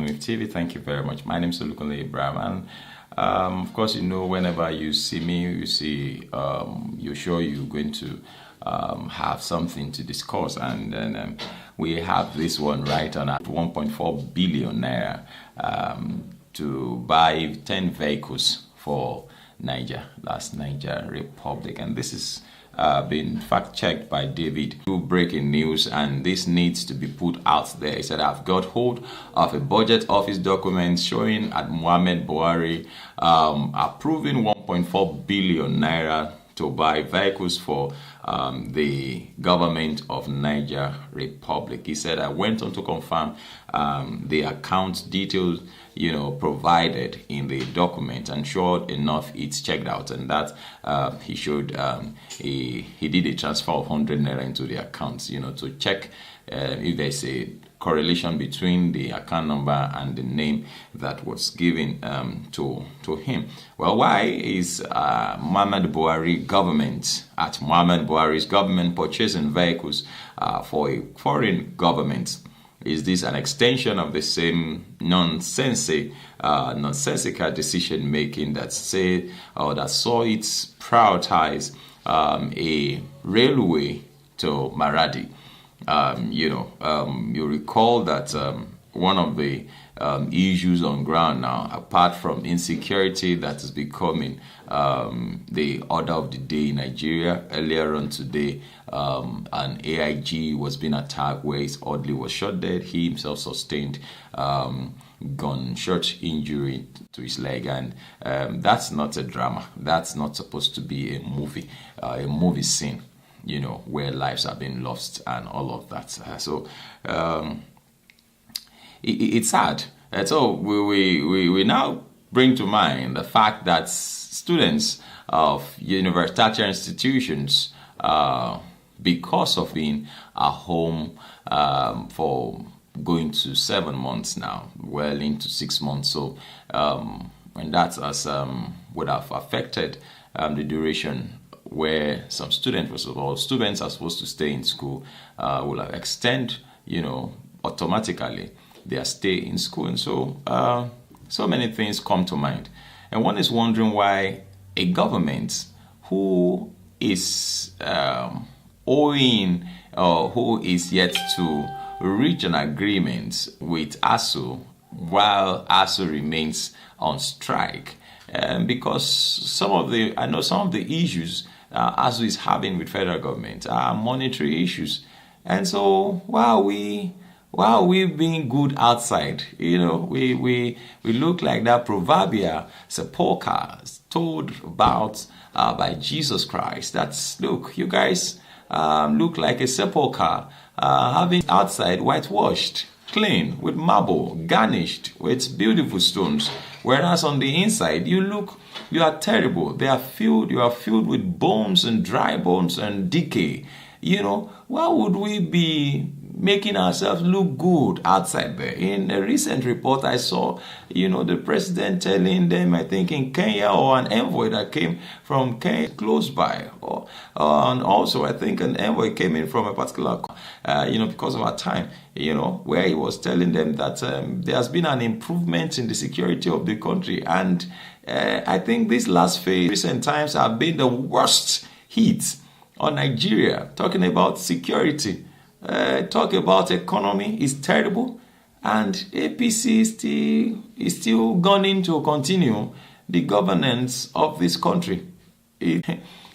With TV, thank you very much. My name is Olukunle Ibrahim, and of course, whenever you see me, you're sure you're going to have something to discuss, and then we have this one right on at 1.4 billion naira to buy 10 vehicles for Niger, that's Niger Republic, and this is been fact-checked by David. Breaking news, and this needs to be put out there. He said, I've got hold of a budget office document showing at Muhammad Buhari approving 1.4 billion naira to buy vehicles for the government of Niger Republic. He said, I went on to confirm the account details provided in the document, and sure enough it's checked out, and that he showed he did a transfer of 100 naira into the accounts to check if there's a correlation between the account number and the name that was given to him. Well, why is Muhammad Buhari's government purchasing vehicles for a foreign government? Is this an extension of the same nonsensical decision making that saw it prioritize a railway to Maradi? You recall that one of the issues on ground now, apart from insecurity that is becoming the order of the day in Nigeria. Earlier on today, an AIG was being attacked where his orderly was shot dead. He himself sustained gunshot injury to his leg, and that's not a drama. That's not supposed to be a movie scene, where lives have been lost and all of that. So it's sad. And so we now bring to mind the fact that students of tertiary institutions, because of being at home for going to 7 months now, well into 6 months, so and that would have affected the duration where some students, first of all, students are supposed to stay in school, will extend, automatically their stay in school. And so, so many things come to mind. And one is wondering why a government who is owing or who is yet to reach an agreement with ASU while ASU remains on strike, because some of the issues ASU is having with federal government are monetary issues. And so while we being good outside, we look like that proverbial sepulchre told about by Jesus Christ. That's, look, you guys look like a sepulchre having outside whitewashed, clean, with marble, garnished with beautiful stones, whereas on the inside you are terrible. You are filled with bones and dry bones and decay. Why would we be making ourselves look good outside there? In a recent report I saw, the president telling them, I think in Kenya, or an envoy that came from Kenya close by, and also I think an envoy came in from a particular, because of our time, where he was telling them that there has been an improvement in the security of the country. And I think this last phase, recent times, have been the worst hits on Nigeria, talking about security. Talk about economy is terrible, and APC is still gunning to continue the governance of this country.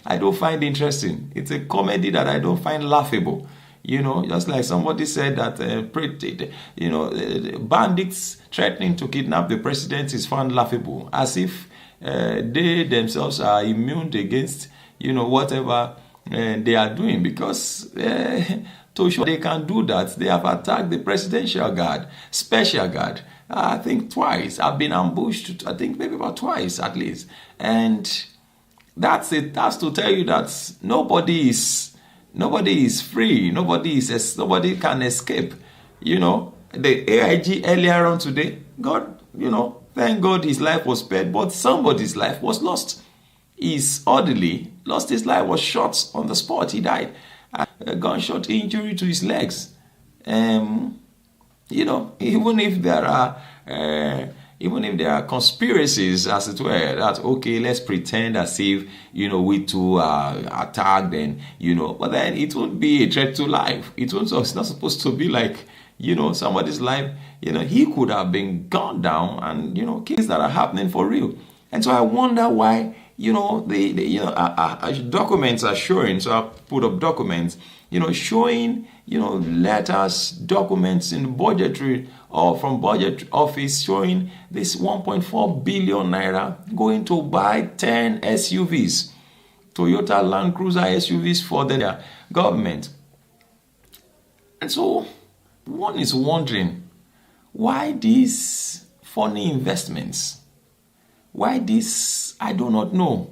I don't find interesting. It's a comedy that I don't find laughable. Just like somebody said that bandits threatening to kidnap the president is found laughable, as if they themselves are immune against whatever they are doing, because to show they can do that, they have attacked the presidential guard, special guard. I think twice. I've been ambushed, I think maybe about twice at least. And that's it. That's to tell you that nobody is free. Nobody can escape. The AIG earlier on today, God, thank God his life was spared, but somebody's life was lost. His orderly lost his life, was shot on the spot. He died. A gunshot injury to his legs. Even if there are even if there are conspiracies, as it were, that okay, let's pretend as if we too are attacked, and but then it won't be a threat to life. It's not supposed to be like somebody's life. He could have been gunned down, and cases that are happening for real. And so I wonder why the documents are showing. So I put up documents, showing letters, documents in budgetary or from budget office showing this 1.4 billion naira going to buy 10 SUVs, Toyota Land Cruiser SUVs for the government. And so one is wondering, why these funny investments? Why this? I do not know.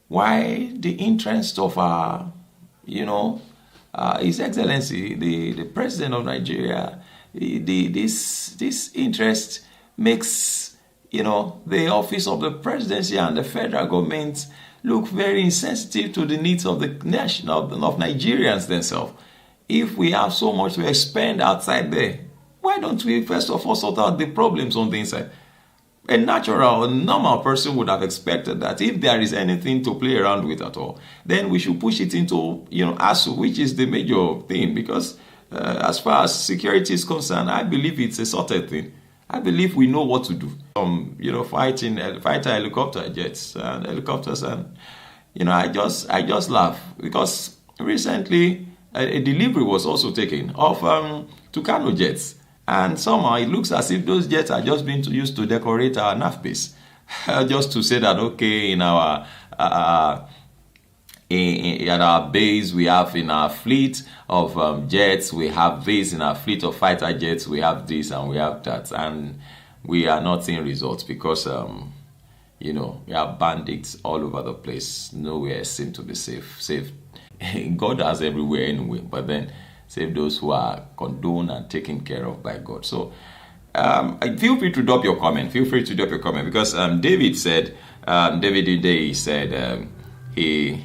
Why the interest of His Excellency, the President of Nigeria, this interest makes the office of the presidency and the federal government look very insensitive to the needs of the nation of Nigerians themselves. If we have so much to expend outside there, why don't we first of all sort out the problems on the inside? A natural, normal person would have expected that if there is anything to play around with at all, then we should push it into, ASU, which is the major thing. Because as far as security is concerned, I believe it's a sorted thing. I believe we know what to do. Fighter helicopter jets and helicopters, and I just laugh because recently a delivery was also taken of Tucano jets. And somehow it looks as if those jets are just being used to decorate our NAF base. Just to say that, okay, in our at our base, we have in our fleet of jets, we have this, in our fleet of fighter jets, we have this and we have that. And we are not seeing results because, we have bandits all over the place. Nowhere seems to be safe. God has everywhere anyway, but then save those who are condoned and taken care of by God. So feel free to drop your comment. Because David said, David said he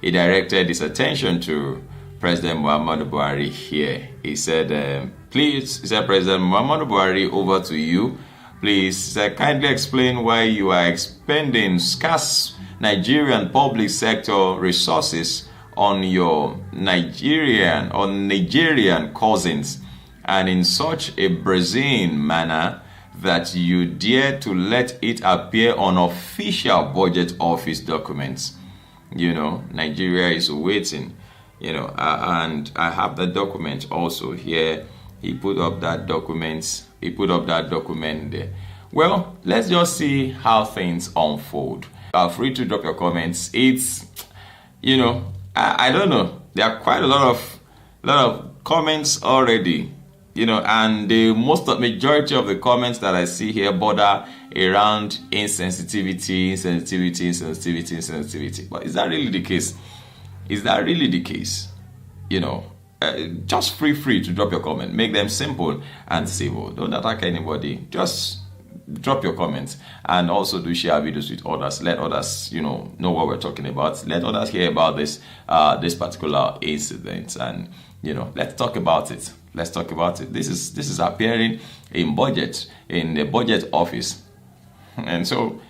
directed his attention to President Muhammadu Buhari here. He said, President Muhammadu Buhari, over to you. Please kindly explain why you are expending scarce Nigerian public sector resources on your Nigerian cousins, and in such a brazen manner that you dare to let it appear on official budget office documents. Nigeria is waiting, and I have the document also here. He put up that document there. Well, let's just see how things unfold. Feel free to drop your comments. It's, I don't know. There are quite a lot of comments already, and the majority of the comments that I see here border around insensitivity. But is that really the case? Just feel free to drop your comment. Make them simple and civil. Don't attack anybody. Just drop your comments, and also do share videos with others. Let others know what we're talking about. Let others hear about this particular incident, and let's talk about it. This is appearing in the budget office, and so